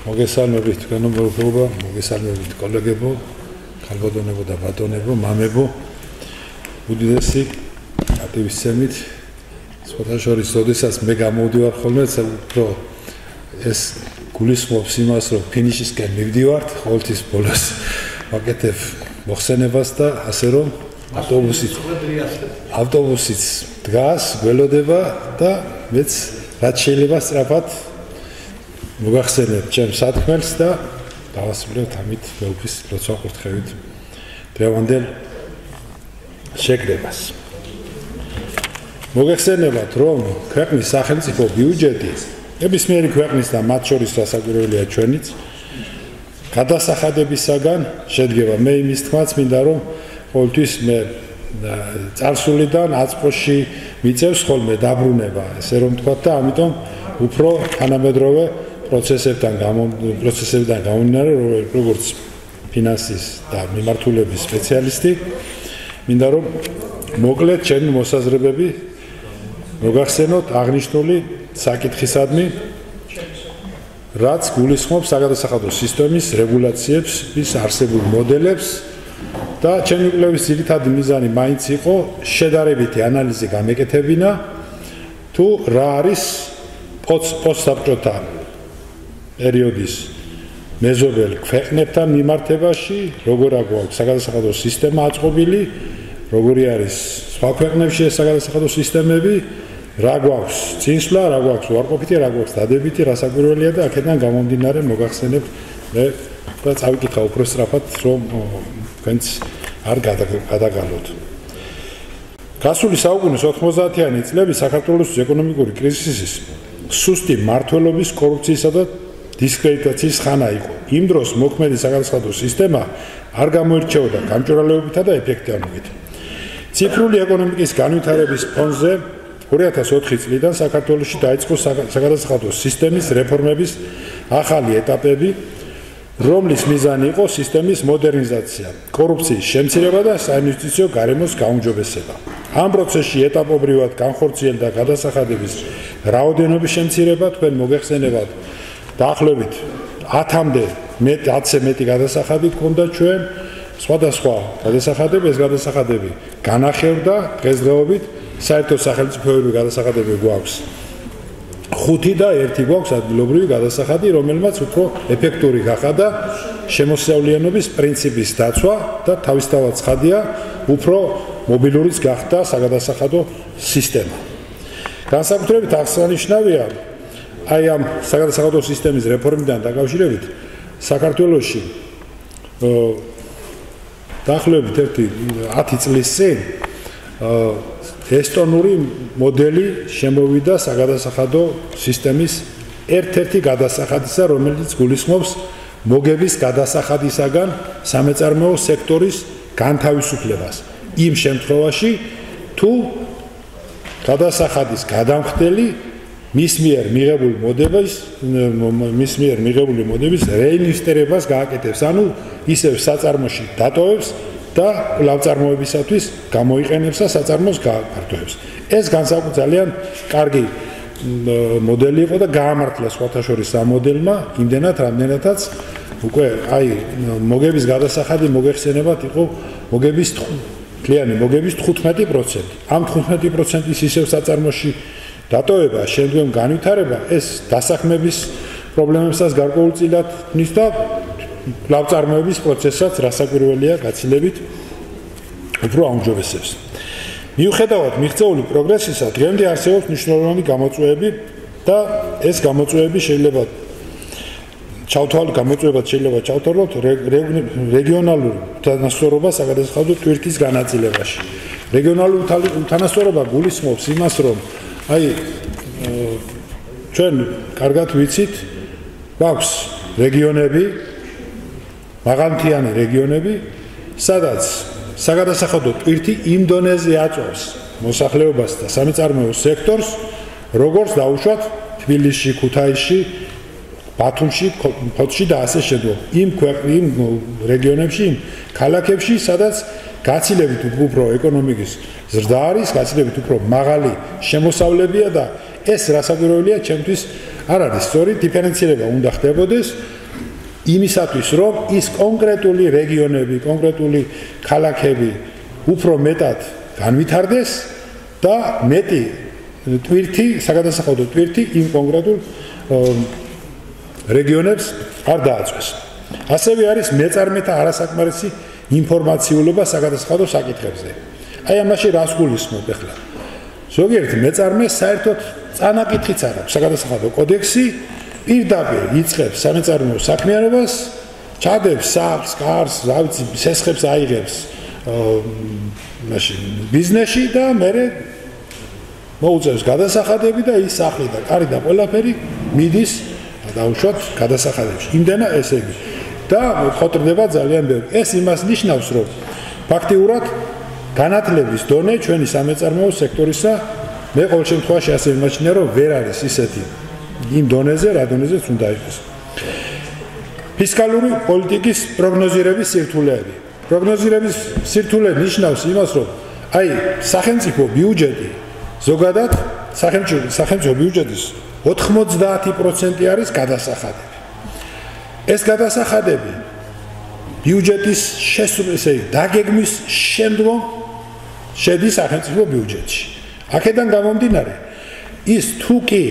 მოგესალმებით თქვენო მეგობრებო, მოგესალმებით კოლეგებო, ქალბატონებო და ბატონებო, მამებო. უდიდესი პატივისცემით სხვათაშორის როდესაც მე გამოვდივარ ხოლმე, რომ ეს გულისხმობს იმას, რომ ფინიშისკენ მივდივართ, ყოველთვის ბოლოს ვაკეთებ მოხსენებას და ასე რომ ავტობუსიც დგას, გველოდება და მეც რაც შეიძლება სწრაფად მოგახსენებთ ჩემს სათქმელს და დავასრულებთ ამით მეუფის როცა ვკურთხევით დღევანდელ შეკრებას. მოგახსენებათ, რომ ქვეყნის სახელმწიფო ბიუჯეტი ნებისმიერი ქვეყნის და მათ შორის რასაკვირველია ჩვენიც გადასახადებისაგან შედგება. მე იმის თქმაც მინდა, რომ ყოველთვის მე წარსულიდან აწყოში მიწევს ხოლმე დაბრუნება, ესე რომ თქვათ და ამიტომ უფრო თანამედროვე პროცესებიდან გამომდინარე, როგორც ფინანსის და მიმართულების სპეციალისტი, მინდა რომ მოკლედ ჩემი მოსაზრებები მოგახსენოთ აღნიშნული საკითხისადმი, რაც გულისხმობს საგადასახადო სისტემის რეგულაციებს, ის არსებულ მოდელებს და ჩემი კვლევის ძირითადი მიზანი მაინც იყო შედარებითი ანალიზი გამეკეთებინა თუ რა არის პოსტსაბჭოთა პერიოდის მეზობელ ქვეყნებთან მიმართებაში, როგორ აქვს საგადასახადო სისტემა აწყობილი, როგორი არის სხვა ქვეყნებში ეს საგადასახადო სისტემები, რა გვაქვს წინსვლა, რა გვაქვს უარყოფითი, რა გვაქვს დადებითი, რასაკვირველია და აქედან გამომდინარე მოგახსენებთ მე და წავიკითხა უფრო სწრაფად, რომ თქვენც არ გადაგალოთ. გასული საუკუნის 90-იანი წლები საქართველოს ეკონომიკური კრიზისის სუსტი მმართველობის, კორუფციისა და დისკრედიტაციის ხანა იყო. იმ დროს მოქმედი საგადასახადო სისტემა არ გამოირჩეოდა გამჭვირვალეობითა და ეფექტიანობით. ციფრული ეკონომიკის განვითარების ფონზე 2004 წლიდან საქართველოში დაიწყო საგადასახადო სისტემის რეფორმების ახალი ეტაპები, რომლის მიზანი იყო სისტემის მოდერნიზაცია, კორუფციის შემცირება და საინვესტიციო გარემოს გაუმჯობესება. ამ პროცესში ეტაპობრივად განხორციელდა გადასახადების რაოდენობის შემცირება, თქვენ მოგეხსენებათ დაახლოებით 10-ზე მეტი გადასახადი ჰქონდა ჩვენ, სხვადასხვა გადასახადები, ეს გადასახადები განახევდა დღესდღეობით საერთო სახელმწიფოებრივი გადასახადები გვაქვს 5 და 1 გვაქვს ადგილობრივი გადასახადი, რომელმაც უფრო ეფექტური გახადა შემოსავლიანობის პრინციპის დაცვა და თავისთავად ცხადია, უფრო მობილურიც გახდა საგადასახადო სისტემა. განსაკუთრებით აღსანიშნავია აი ამ საგადასახადო სისტემის რეფორმიდან დაკავშირებით საქართველოში დაახლოებით 10 წლის წინ ესტონური მოდელი შემოვიდა საგადასახადო სისტემის ერთ-ერთი გადასახადისა, რომელიც გულისხმობს მოგების გადასახადისაგან სამეწარმეო სექტორის განთავისუფლებას. იმ შემთხვევაში, თუ გადასახადის გადამხდელი მის მიერ მიღებული მოდების რეინვესტირებას გააკეთებს, ანუ ისევ საწარმოში დატოვებს და ლავწარმოებისათვის გამოიყენებს და საწარმოს გააფართოებს. ეს განსაკუთრებით ძალიან კარგი მოდელი იყო და გაამართლა სხვათა შორის ამ მოდელმა, იმდენად რამდენადაც უკვე აი მოგების გადასახადი მოგეხსენებათ იყო მოგების 15%. ამ 15%-ის ისევ საწარმოში დატოვება, შემდგომ განვითარება, ეს დასაქმების პრობლემებსაც გარკვეულწილად ქმნის და ლავწარმოების პროცესსაც რასაკვირველია გაცილებით უფრო აუმჯობესებს. მიუხედავად მიღწეული პროგრესისა, დღემდე არსებობს მნიშვნელოვანი გამოწვევები და ეს გამოწვევები შეიძლება ჩავთვალოთ რეგიონალურ უთანასწორობას საგადასახადო ტვირთის განაწილებაში. რეგიონალური უთანასწორობა გულისხმობს იმას, რომ აი ჩვენ კარგად ვიცით, გვაქვს რეგიონები, მაღალმთიანი რეგიონები, სადაც საგადასახადო ტვირთი იმ დონეზე აწვავს მოსახლეობას და სამეწარმეო სექტორს, როგორც დაუშვათ თბილისში, ქუთაისში, ბათუმში, ფოთში და ასე შემდეგ. იმ რეგიონებში, იმ ქალაქებში, სადაც გაცილებით უფრო ეკონომიკის ზრდა არის, გაცილებით უფრო მაღალი შემოსავლებია და ეს რასაკვირველია ჩემთვის არ არის სწორი, დიფერენცირება უნდა ხდებოდეს იმისათვის, რომ ის კონკრეტული რეგიონები, კონკრეტული ქალაქები უფრო მეტად განვითარდეს და მეტი ტვირთი, საგადასახადო ტვირთი იმ კონკრეტულ რეგიონებს არ დააწვეს. ასევე არის მეწარმეთა არასაკმარისი ინფორმაციულობა საგადასახადო საკითხებზე. აი ამაში რას გულისხმობ ახლა? ზოგიერთ მეწარმეს საერთოდ წანაკითხიც არ აქვს. საგადასახადო კოდექსი პირდაპირ იწყებს სამეწარმეო საქმიანობას, ჩადებს სახლს, კარს, რა ვიცი, სესხებს აიღებს ბიზნესში და მერე მოუწევს გადასახადები და ის სახლი და კარი და ყველაფერი მიდის დაუშვათ გადასახადებში. იმდენა ესე იგი. და ხოტრდება ძალიან ბევრი. ეს იმას ნიშნავს, რომ ფაქტიურად განათლების დონე ჩვენი სამეწარმეო სექტორისა მე ყოველ შემთხვევაში ასე ვიმაჩნია, რომ ვერ არის ისეთი იმ დონეზე, რა დონეზეც უნდა იყოს. ფისკალური პოლიტიკის პროგნოზირების სირთულეები. პროგნოზირების სირთულე ნიშნავს იმას, რომ აი სახელმწიფო ბიუჯეტი ზოგადად სახელმწიფო ბიუჯეტის 90% არის გადასახადები. ეს გადასახადები ბიუჯეტის დაგეგმვის შემდგომ შედის სახელმწიფო ბიუჯეტში. აქედან გამომდინარე, ის თუ კი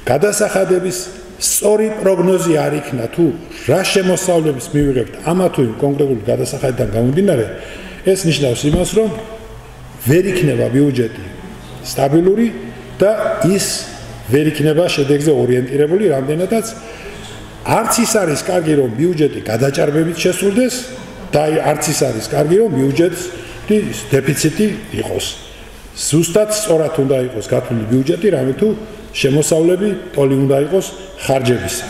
გადასახადების სწორი პროგნოზი არ იქნა, თუ რა შემოსავლების მივიღებთ ამა თუ იმ კონკრეტული გადასახადიდან გამომდინარე, ეს ნიშნავს იმას, რომ ვერ იქნება ბიუჯეტი სტაბილური და ის ვერ იქნება შედეგზე ორიენტირებული, რამდენადაც არც ის არის კარგი, რომ ბიუჯეტი გადაჭარბებით შესრულდეს და არც ის არის კარგი, რომ ბიუჯეტის დეფიციტი იყოს. ზუსტად სწორად უნდა იყოს გათვლილი ბიუჯეტი, რამე თუ შემოსავლები ტოლი უნდა იყოს ხარჯებისა.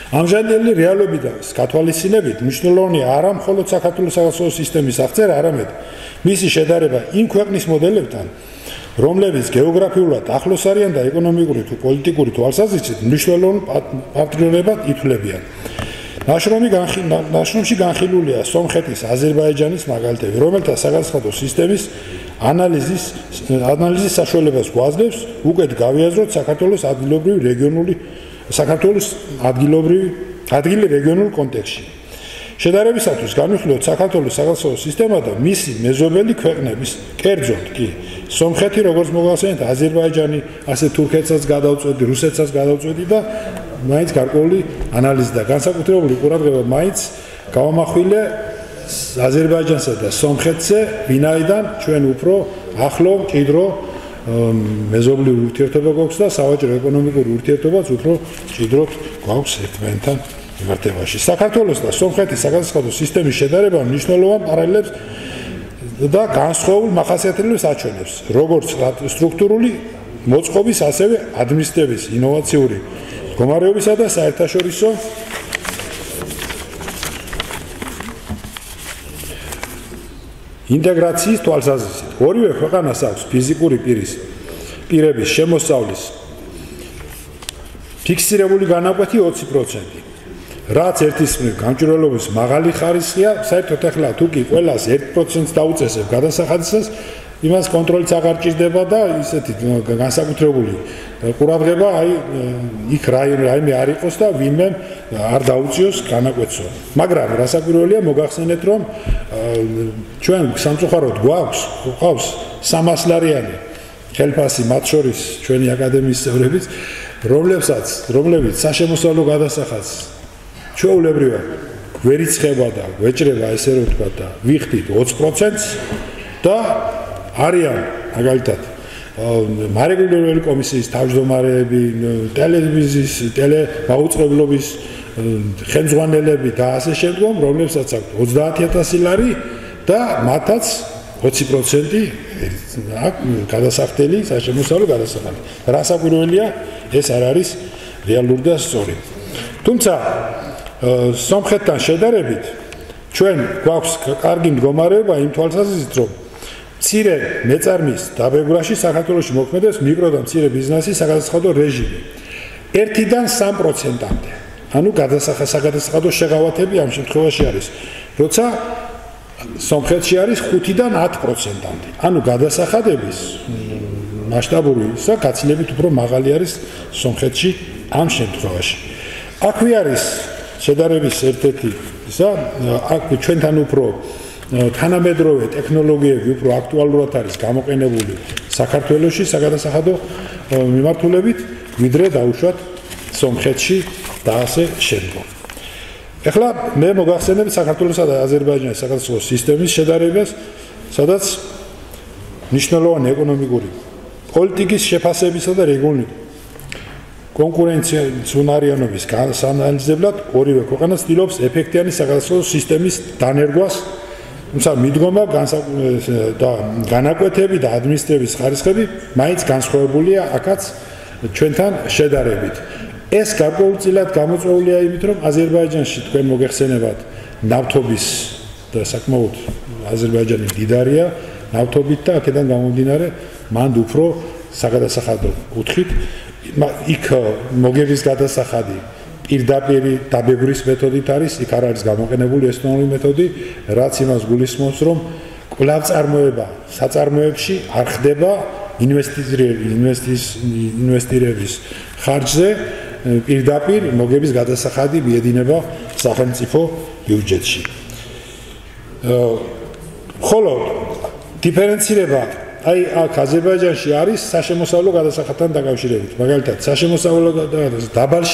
ამჟამინდელი რეალობიდან გათვალისწინებით მნიშვნელოვანია არა მხოლოდ საქართველოს საგადასახადო სისტემის აღწერა, არამედ მისი შედარება იმ ქვეყნის მოდელებთან, რომლებიც გეოგრაფიულად ახლოს არიან და ეკონომიკური თუ პოლიტიკური თვალსაზრისით მნიშვნელოვან პარტნიორებად ითვლებიან. ნაშრომში განხილულია სომხეთის, აზერბაიჯანის მაგალითები, რომელთა საგადასახადო სისტემის ანალიზის საშუალებას გვაძლევს უკეთ გავიაზროთ საქართველოს ადგილი რეგიონულ კონტექსტში. შედარებისათვის განვიხილოთ საქართველოს საგადასახადო სისტემა და მისი მეზობელი ქვეყნების, კერძოდ კი სომხეთი, როგორც მოგახსენეთ, აზერბაიჯანი, ასე თურქეთსაც გადავწვევდი, რუსეთსაც გადავწვევდი და მაინც გარკვეული ანალიზი და განსაკუთრებული ყურადღება მაინც გავამახვილე აზერბაიჯანსა და სომხეთზე, ვინაიდან ჩვენ უფრო ახლო მჭიდრო მეზობლიური ურთიერთობა გვაქვს და სავაჭრო ეკონომიკური ურთიერთობაც უფრო მჭიდროდ გვაქვს ერთმანეთთან მიმართებაში. საქართველოს და სომხეთის საგადასახადო სისტემის შედარება მნიშვნელოვან პარალელებს და განსხვავებულ მახასიათებლებს აჩვენებს, როგორც სტრუქტურული მოწყობის, ასევე ადმინისტრების ინოვაციური მდგომარეობისა და საერთაშორისო ინტეგრაციის თვალსაზრისით. ორივე ქვეყანას აქვს ფიზიკური პირების შემოსავლის ფიქსირებული განაკვეთი 20%. რაც ერთის მხრივ გამჭვირვალობის მაღალი ხარისხია, საერთოდ ახლა თუ კი ყველას 1%-ს დაუწესებ გადასახადისას, იმას კონტროლიც აღარ ჭირდება და ისეთი განსაკუთრებული ყურადღება აი იქ რაიმე არ იყოს და ვინმე არ დაუწიოს განაკვეთსო. მაგრამ რასაკვირველია მოგახსენეთ, რომ ჩვენ სამწუხაროდ გვაქვს 300 ლარიანი ხელფასი, მათ შორის ჩვენი აკადემიის წევრებიც, რომლებიც საშემოსავლო გადასახადს ჩვეულებრივად გვერიცხება და გვეჭრება, ესე რომ ვთქვა და ვიხდით 20%-ს და არიან მაგალითად მარეგულირებული კომისიის თავმჯდომარეები, ტელევიზიის, ტელემაუწყებლობის ხელმძღვანელები და ასე შემდგომ, რომლებსაც აქვს 30,000 ლარი და მათაც 20% აქვს გადასახდელი საშემოსავლო გადასახადი. რასაკვირველია, ეს არ არის რეალური და სწორი. თუმცა სომხეთთან შედარებით ჩვენ გვაქვს კარგი მდგომარეობა იმ თვალსაზრისით, რომ მცირე მეწარმის დაბეგვრაში საქართველოში მოქმედებს მიკრო და მცირე ბიზნესის საგადასახადო რეჟიმი 1-დან 3%-მდე. ანუ საგადასახადო შეღავათები ამ შემთხვევაში არის, როცა სომხეთში არის 5-დან 10%-მდე. ანუ გადასახადების მასშტაბური გაცილებით უფრო მაღალი არის სომხეთში ამ შემთხვევაში. აქვე არის შედარების ერთ-ერთი ისა აქ ჩვენთან უფრო თანამედროვე ტექნოლოგიები უფრო აქტუალურად არის გამოყენებული საქართველოში საგადასახადო მიმართულებით, ვიდრე დაუშვათ სომხეთში და ასე შემდგომ. ეხლა მე მოგახსენებ საქართველოსა და აზერბაიჯანის სახელმწიფო სისტემის შედარებას, სადაც მნიშვნელოვანი ეკონომიკური პოლიტიკის შეფასებისა და რეგულირების კონკურენციის უნარიანობის განსანალიზებლად ორივე ქვეყანა ცდილობს ეფექტიანი სახელმწიფო სისტემის დანერგვას, თუმცა მიდგომა და განაკვეთები და ადმინისტრების ხარისხები მაინც განსხვავებულია აქაც ჩვენთან შედარებით. ეს გარკვეულწილად გამოწვეულია იმით, რომ აზერბაიჯანში თქვენ მოგეხსენებათ ნავთობის და საკმაოდ აზერბაიჯანი მდიდარია ნავთობით და აქედან გამომდინარე მანდ უფრო საგადასახადო კუთხით იქ მოგების გადასახადი პირდაპირი დაბებრის მეთოდით არის, იქ არ არის გამოყენებული ესტონური მეთოდი, რაც იმას გულისხმობს, რომ კვლავ წარმოება საწარმოებში არ ხდება ინვესტირების ხარჯზე პირდაპირ მოგების გადასახადი მიედინება სახელმწიფო ბიუჯეტში. ხოლო დიფერენცირება აი აქ აზერბაიჯანში არის საშემოსავლო გადასახადთან დაკავშირებით. მაგალითად, საშემოსავლო დაბალი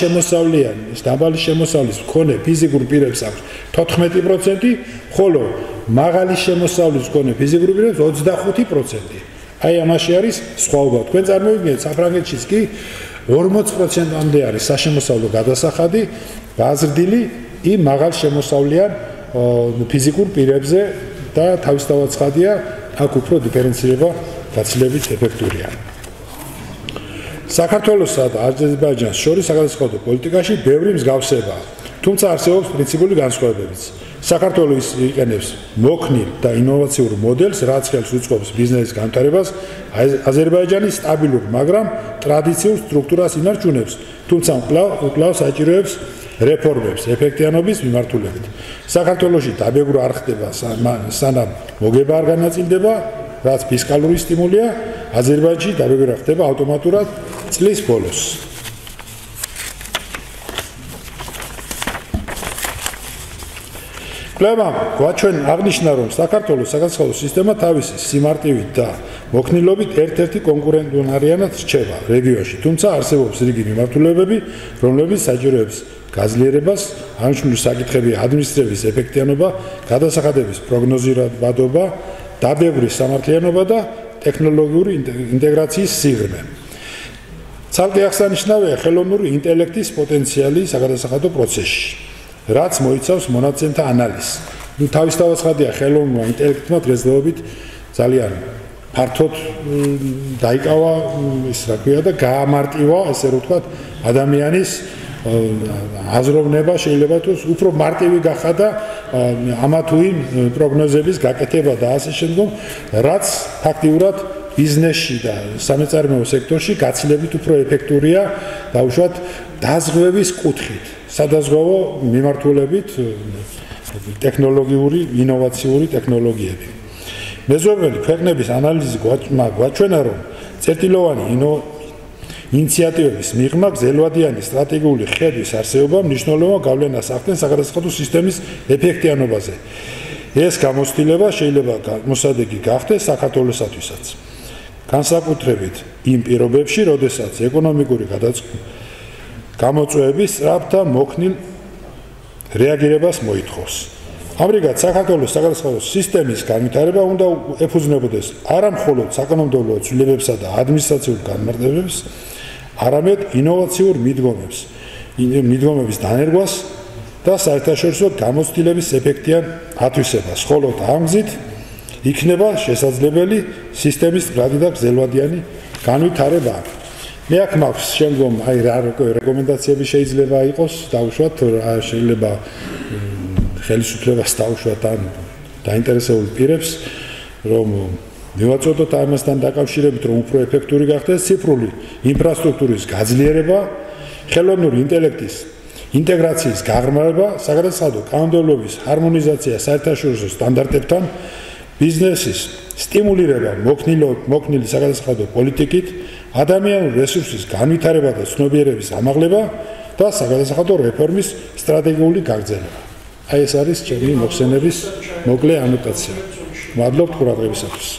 შემოსავლის მქონე ფიზიკურ პირებს აქვს 14%, ხოლო მაღალი შემოსავლის მქონე ფიზიკურ პირებს 25%. აი ამაში არის სხვაობა. თქვენ წარმოვიდგინეთ, საფრანგეთშიც კი 40%-მდე არის საშემოსავლო გადასახადი გაზრდილი იმ მაღალ შემოსავლიან ფიზიკურ პირებზე და თავისთავად ცხადია, აქ უფრო დიფერენცირება გაცილებით ეფექტურია. საქართველოსა და აზერბაიჯანს შორის საგადასახადო პოლიტიკაში ბევრი მსგავსებაა, თუმცა არსებობს პრინციპული განსხვავებებიც. საქართველოს იყენებს მოქნილ და ინოვაციურ მოდელს, რაც ხელს უწყობს ბიზნესის განვითარებას, აზერბაიჯანი სტაბილურ, მაგრამ ტრადიციულ სტრუქტურას ინარჩუნებს, თუმცა კვლავ საჭიროებს რეფორმებს ეფექტიანობის მიმართულებით. საქართველოში დაბეგვრო არ ხდება, სანამ მოგება არ განაწილდება, რაც ფისკალური სტიმულია, აზერბაიჯანში დაბეგვრო ხდება ავტომატურად წლის ბოლოს. კვლევამ გვაჩვენა აღნიშნა, რომ საქართველოს საგადასახადო სისტემა თავისი სიმარტივით და მოქნილობით ერთ-ერთი კონკურენტუნარიანად რჩება რეგიონში, თუმცა არსებობს რიგი მიმართულებები, რომლებიც საჭიროებს გაძლიერებას, აღნიშნული საკითხები ადმინისტრების ეფექტიანობა, გადასახადების პროგნოზირებადობა, დაბებრის სამართლიანობა და ტექნოლოგიური ინტეგრაციის სიღრმე. ცალკე აღსანიშნავია ხელოვნური ინტელექტის პოტენციალი საგადასახადო პროცესში, რაც მოიცავს მონაცემთა ანალიზს. თავისთავად ცხადია, ხელოვნურმა ინტელექტმა დღესდღეობით ძალიან ფართოდ დაიკავა ის რა ქვია და გაამარტივა, ესე რომ ვთქვათ, ადამიანის აზროვნება შეიძლება თუ უფრო მარტივი გახადა ამა თუ იმ პროგნოზების გაკეთება და ასე შემდგომ, რაც ფაქტიურად ბიზნესში და სამეწარმეო სექტორში გაცილებით უფრო ეფექტურია დაუშვათ დაზღვევის კუთხით, სადაზღვევო მიმართულებით ტექნოლოგიური, ინოვაციური ტექნოლოგიები. მეზობელი ქვეყნების ანალიზი გვაჩვენა, რომ წერტილოვანი ინიციატივების მიღმა გრძელვადიანი სტრატეგიული ხედვის არსებობა მნიშვნელოვან გავლენას ახდენს საგადასახადო სისტემის ეფექტიანობაზე. ეს გამოცდილება შეიძლება მოსადეგი გახდეს საქართველოსათვისაც. განსაკუთრებით იმ პირობებში, როდესაც ეკონომიკური გამოწვევების სწრაფ და მოქნილ რეაგირებას მოითხოვს. ამრიგად, საქართველოს საგადასახადო სისტემის განვითარება უნდა ეფუძნებოდეს არა მხოლოდ საკანონმდებლო ცვლილებებსა და ადმინისტრაციულ განმარტებებს, არამედ ინოვაციურ მიდგომების დანერგვას და საერთაშორისო გამოცდილების ეფექტიან ათვისებას, ხოლო ამ გზით იქნება შესაძლებელი სისტემის მდგრადი და გრძელვადიანი განვითარება. მე აქ მაქვს შემდგომ აი რა რეკომენდაციები შეიძლება იყოს, დაუშვათ, შეიძლება ხელისუფლებას დაუშვათ ან დაინტერესებულ პირებს, რომ მივაწოდოთ ამასთან დაკავშირებით, რომ უფრო ეფექტური გახდეს ციფრული ინფრასტრუქტურის გაძლიერება, ხელოვნური ინტელექტის ინტეგრაციის გაღრმავება, საგადასახადო კანონმდებლობის ჰარმონიზაცია საერთაშორისო სტანდარტებთან, ბიზნესის სტიმულირება მოქნილი საგადასახადო პოლიტიკით, ადამიანური რესურსის განვითარება და ცნობიერების ამაღლება, და საგადასახადო რეფორმის სტრატეგიული გაგრძელება. Აი ეს არის ჩემი მოხსენების მოკლე ანოტაცია. მადლობთ ყურადღებისათვის.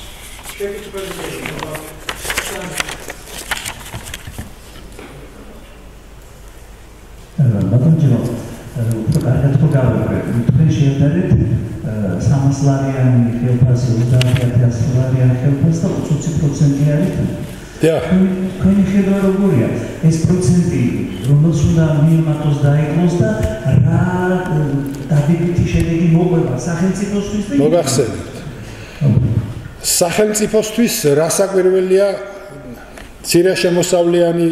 სამასლარიანი ხელფასი 30,000 ხელფასი და 20% არის. Თქვენი ხედვა როგორია? ეს პროცენტი რომელს უნდა მიემატოს დაიკლოს და რა დადებითი შედეგი მოყვება სახელმწიფოსთვის და მოგახსენებთ. სახელმწიფოსთვის რასაკვირველია მცირე შემოსავლიანი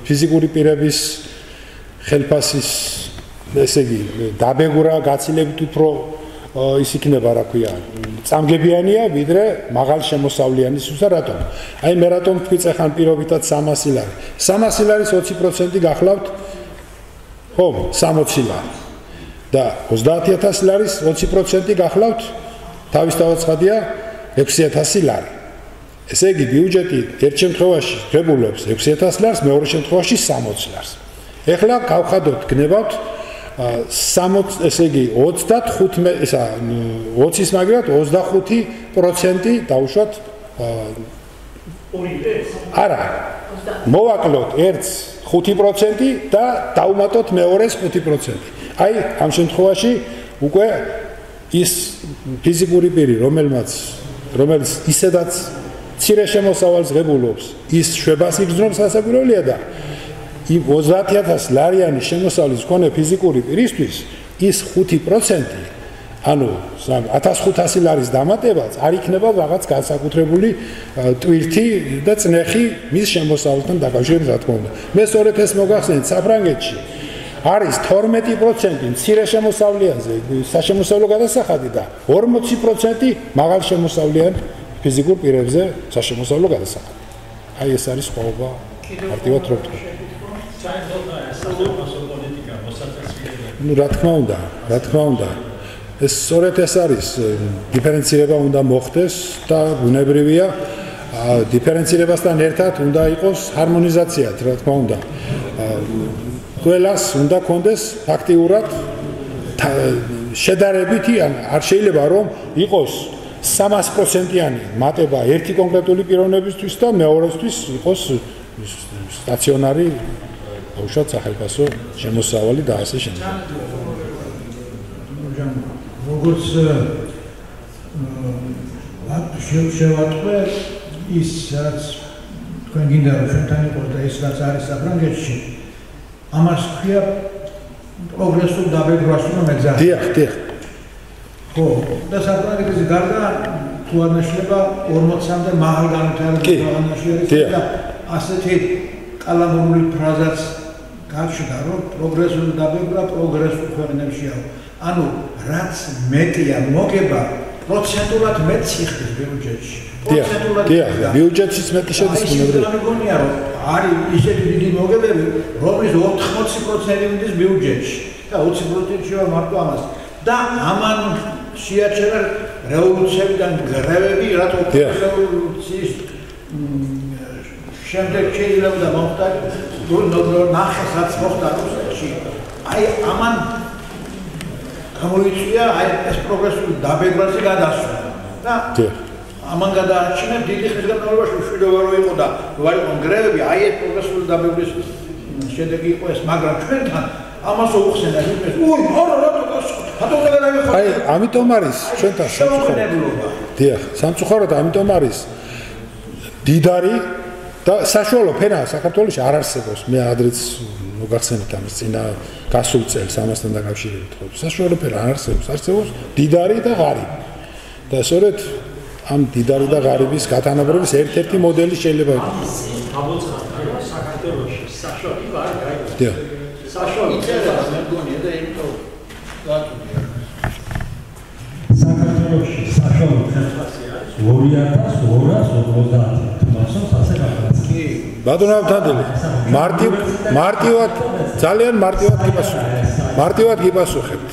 ფიზიკური პირების ხელფასის ესე იგი დაბეგურა გაცილებით უფრო ის იქნება რა ქვია წამგებიანია ვიდრე მაღალ შემოსავლიანისთვის და რატომ? აი მე რატომ თქვი წეხან პირობითად 300 ლარი. 300 ლარის 20% გახლავთ ხომ 60 ლარი. და 30,000 ლარის 20% გახლავთ თავისთავად ცხადია 6,000 ლარი. ესე იგი ბიუჯეტი ერთ შემთხვევაში ღებულობს 6,000 ლარს, მეორე შემთხვევაში 60 ლარს. ეხლა გავხადოთ გნებავთ 60 ესე იგი 35 ესა 20-ის მაგრად 25% დავუშვათ არა მოვაკლოთ ერთს 5% და დავუმატოთ მეორეს 5%. აი ამ შემთხვევაში უკვე ის ფიზიკური პირი რომელიც ისედაც მცირე შემოსავალს ღებულობს ის შვებას იგრძნობს ასაკვირველია და 30,000 ლარიანი შემოსავლის მქონე ფიზიკური პირისთვის ის 5% ანუ 1500 ლარის დამატებაც არ იქნება რაღაც განსაკუთრებული ტვირთი და წნეხი მის შემოსავლთან დაკავშირებით რა თქმა უნდა. მე სწორედ ეს მოგახსენეთ საფრანგეთში არის 12% მცირე შემოსავლიანზე საშემოსავლო გადასახადი და 40% მაღალ შემოსავლიან ფიზიკურ პირებზე საშემოსავლო გადასახადი. აი ეს არის ხვაობა მარტივად რო ვთქვა. ну რა თქმა უნდა ეს სწორედ ეს არის დიფერენცირება უნდა მოხდეს და ბუნებრივია დიფერენცირებასთან ერთად უნდა იყოს ჰარმონიზაციაც რა თქმა უნდა ყველას უნდა კონდეს ფაქტიურად შედარებითი არ შეიძლება რომ იყოს 300%-იანი მატება ერთი კონკრეტული პიროვნებისთვის და მეორესთვის იყოს სტაციონარი უშოთ სახელმწიფო შემოსავალი და ასე შემდეგ. როგორც შევატყვე ის რაც თქვენ გინდა რომ ჩვენთან იყოს და ეს რაც არის საფრანგეთში ამას ქვია პროგრესულ დაბეჭდვას რომ ეგზამინე. დიახ. ხო, და საფრანგეთის გარდა თუ არ ნაშლება 40-მდე მაღალ განვითარებულ ქვეყანაში არის და ასეთი კალამური ფრაზაც გაჩნდა რომ პროგრესული დაბეჭდვა პროგრესულ ქვეყნებშია. ანუ რაც მეტია მოგება პროცენტულად მეტს იხდის ბიუჯეტში. დიახ, ბიუჯეტშიც მეტი შედის ბუნებრივად. აი მეგონია რომ არის ისეთი დიდი მოგებები, რომლის 80% მიდის ბიუჯეტში და 20% შევა მარტო ამას. და ამან შეაჩერა რევოლუციებიდან გრევები, რატო რევოლუციის შემდეგ შეიძლება მოხდა ნახესაც მოხდა რუსეთში. აი ამან გამოიწვია აი ეს პროგრესული დაბეჭდვაზე გადასვლა და ამან გადაარჩინა დიდი ხნის განმავლობაში მშვიდობა რო იყო და ვარ იყო გრევები აი ეს პროგრესული დაბეჭდვის შედეგი იყო ეს მაგრამ ჩვენთან ამას უხსენა იმეს არა რატო აი ამიტომ არის ჩვენთან სამწუხაროდ დიახ სამწუხაროდ ამიტომ არის დიდარი და საშუალო ფენა საქართველოში არ არსებობს მე ადრეც მოგახსენეთ ამის წინა გასულ წელს ამასთან დაკავშირებით ხო საშუალო ფენა არ არსებობს დიდარი და ღარიბი და სწორედ ამ დიდარი და ღარიბის გათანაბრების ერთ-ერთი მოდელი შეიძლება იყოს ამოცხადდა საქართველოში საშუალო არ გაიგო დიახ საშუალო წერა მე მგონია და იმიტომ საქართველოში საშუალო ხელფასი არის 2250 თვასოს ასე გახდა. ბატონო ავთანდელი, მარტივად ძალიან მარტივად გიპასუხებთ.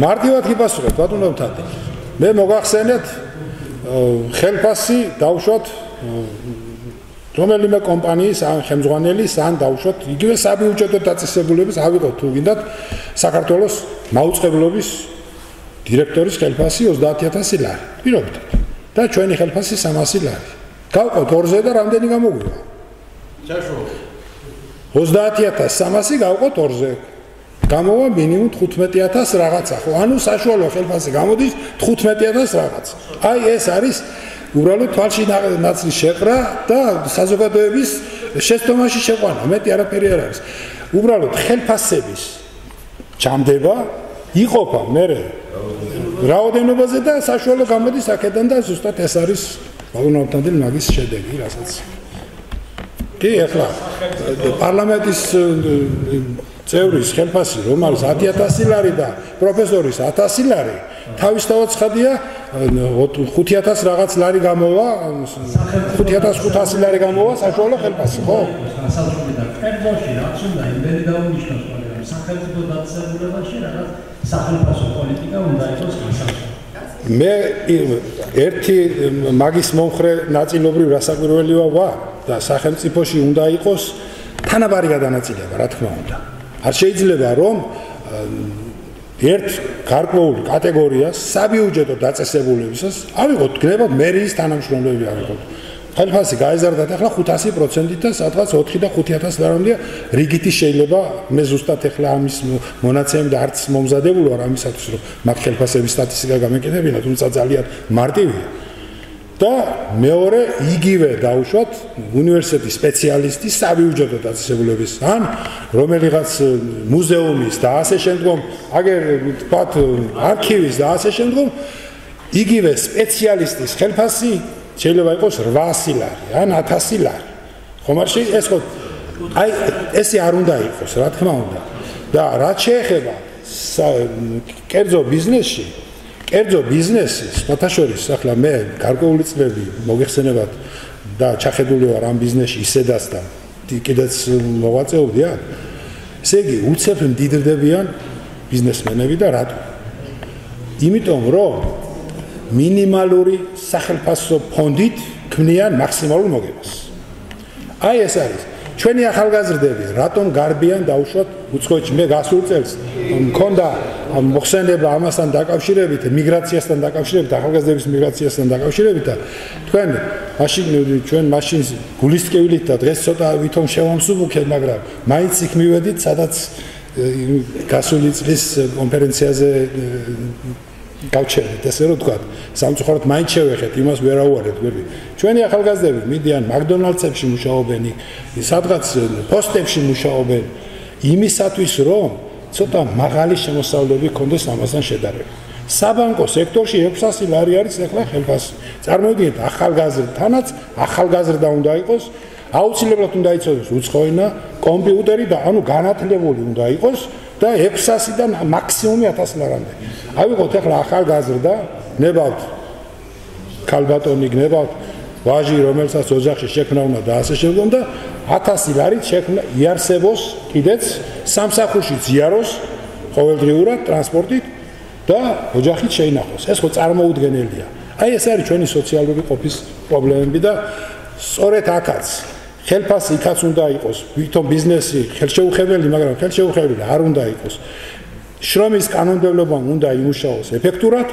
მარტივად გიპასუხებთ ბატონო ავთანდელი. მე მოგახსენეთ ხელფასი დავუშვათ რომელიმე კომპანიის ან ხელმძღვანელის ან დაუშვათ იგივე საბიუჯეტო დაწესებულების ავიღოთ თუ გინდათ საქართველოს მაუწყებლობის დირექტორის ხელფასი 30000 ლარი. პირობთ. და ჩვენი ხელფასი 300 ლარი. გავყოთ 2-ზე და რამდენი გამოგვივა? საშუალო 30300 გავყოთ 2-ზე. გამოვა მინიმუმ 15000 რაღაცა. ხო, ანუ საშუალო ხელფასი გამოდის 15000 რაღაცა. აი ეს არის უბრალოდ თვალში ნაცრის შეყრა და საზოგადოების შეცდომაში შეყვანა. მეტი არაფერი არ არის. უბრალოდ ხელფასების ჩამდება იყოფა მე რაოდენობაზე და საშუალო გამოდის აქედან და ზუსტად ეს არის ბალონავთანდელი მაგის შედეგი, რასაც კი ახლა პარლამენტის წევრის ხელფასი რომ არის 10000 ლარი და პროფესორის 1000 ლარი თავისთავად ცხადია 5000 რაღაც ლარი გამოვა 5500 ლარი გამოვა საშუალო ხელფასი ხო? სასაზღვრო კერძოში რაც უნდა იმდენი დაუნიშნოს მაგრამ სახელმწიფო დაწესებულებაში რაღაც სახელმწიფო პოლიტიკა უნდა იყოს გასაგებია. მე ერთი მაგის მომხრე ნაწილობრივ რასაკვირველია ვარ და სახელმწიფოში უნდა იყოს თანაბარი გადანაწილება, რა თქმა უნდა. არ შეიძლება რომ ერთ გარკვეულ კატეგორიას საბიუჯეტო დაწესებულებისას ავიღოთ გნებად მერიის თანამშრომლები ავიღოთ. ხელფასი გაეზარდათ ახლა 500%-ით და სადღაც 4 და 5000 ლარამდე რიგითი შეიძლება მე ზუსტად ახლა ამის მონაცემები და არც მომზადებული ვარ ამისათვის რომ მაგ ხელფასების სტატისტიკა გამეკეთებინა, თუმცა ძალიან მარტივია. და მეორე იგივე დაუშვათ უნივერსიტეტის სპეციალისტის საბიუჯეტო დაწესებულების ან რომელიღაც მუზეუმის და ასე შემდგომ აგერ თქვათ არქივის და ასე შემდგომ იგივე სპეციალისტის ხელფასი შეიძლება იყოს 800 ლარი ან 1000 ლარი. ხომ არ შეიძლება ეს ხო აი ესე არ უნდა იყოს, რა თქმა უნდა. და რაც შეეხება კერძო ბიზნესში კერძო ბიზნესი, სხვათაშორის, ახლა მე გარკვეული წლები მოგეხსენებათ და ჩახედული ვარ ამ ბიზნესში ისედაც და კიდეც მოვაწეობდია. ესე იგი, უცებ მდიდრდებიან ბიზნესმენები და რატო? იმიტომ, რომ მინიმალური სახელფასო ფონდით ქმნიან მაქსიმალურ მოგებას. აი ეს არის. ჩვენი ახალგაზრდები რატომ გარბიან დაუშვათ უცხოეთში მე გასულ წელს მქონდა მოხსენება ამასთან დაკავშირებით მიგრაციასთან დაკავშირებით ახალგაზრდების მიგრაციასთან დაკავშირებით და ჩვენ მაშინ გულისწყევლით და დღეს ცოტა ვითომ შევამსუბუქეთ მაგრამ მაინც იქ მივედით სადაც გასული წლის კონფერენციაზე გავჩერდით ესე რომ თქვა სამწუხაროდ მაინც შევეხეთ იმას ვერ აუარეთ გვერდი ჩვენი ახალგაზრდები მიდიან მაკდონალდსებში მუშაობენ სადღაც პოსტებში მუშაობენ იმისათვის რომ ცოტა მაღალი შემოსავლები ქონდეს ამასთან შედარებით საბანკო სექტორში 600 ლარი არის ახლა ხელფასი წარმოიდგინეთ ახალგაზრდთანაც ახალგაზრდა უნდა იყოს აუცილებლად უნდა იცოდეს უცხო ენა კომპიუტერი და ანუ განათლებული უნდა იყოს და 600-დან მაქსიმუმი 1000 ლარამდე. ავიღოთ ახლა ახალგაზრდა, ნებავთ ქალბატონი გნებავთ ვაჟი, რომელსაც ოჯახში შექმნა უნდა და ასე შემდგომ და 1000 ლარით შექმნა იარსებოს კიდეც სამსახურში ზიაროს ყოველდღიურად ტრანსპორტით და ოჯახით შეინახოს. ეს ხო წარმოუდგენელია. აი ეს არის ჩვენი სოციალური ყოფის პრობლემები და სწორედ აქაც ხელფასი იქაც უნდა იყოს, ვითომ ბიზნესი ხელშეუხებელი, მაგრამ ხელშეუხებელი არ უნდა იყოს. შრომის კანონმდებლობა უნდა იმუშაოს ეფექტურად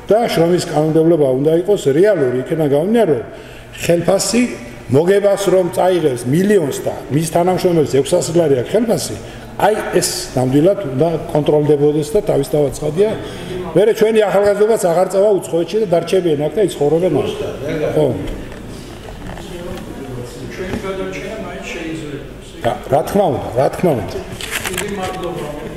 და შრომის კანონმდებლობა უნდა იყოს რეალური. იქიდან გამომდინარე, რომ ხელფასი მოგებას რომ წაიღებს მილიონს და მის თანამშრომელს 600 ლარი აქვს ხელფასი, აი ეს ნამდვილად უნდა კონტროლდებოდეს და თავისთავად ცხადია. მერე ჩვენი ახალგაზრდობაც აღარ წავა უცხოეთში და დარჩებიან აქ და იცხოვრობენ აქ. ხო. რა თქმა უნდა. დიდი მადლობა.